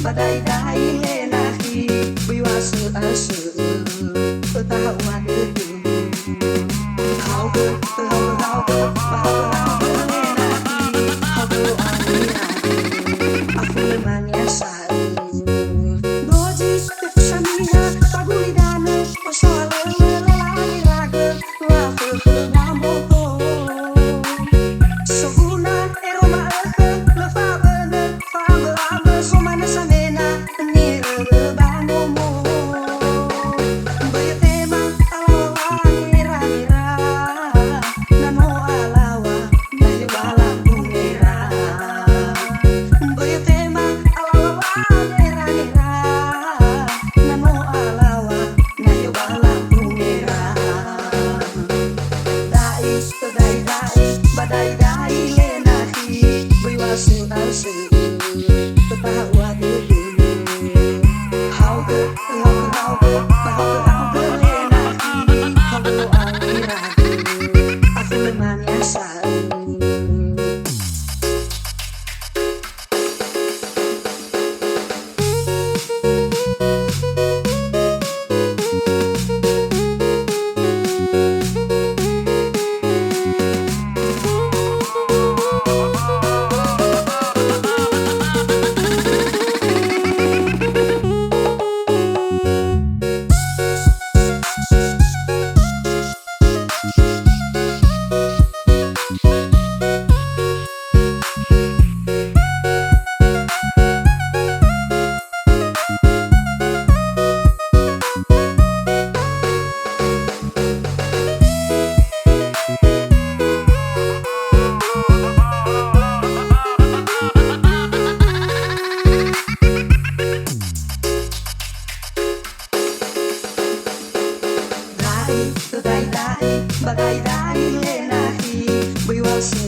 badai-dai lenahi biwa su tahu adu hau ke lenahi hau ke aku lemanya sai doji kefshamina pagulidana osoale lelaki raga wafu ngamoko soguna eroma lefa bener fame ame somana samena nire banomo bayatema alawa ngira nano alawa nayo bala bumera bayatema alawa ngira nano alawa nayo bala bumera dai badai-dai lenahi biwa su tahu adu hau ke lenahi hau ke aku lemanya sai badai-dai lenahi biwa su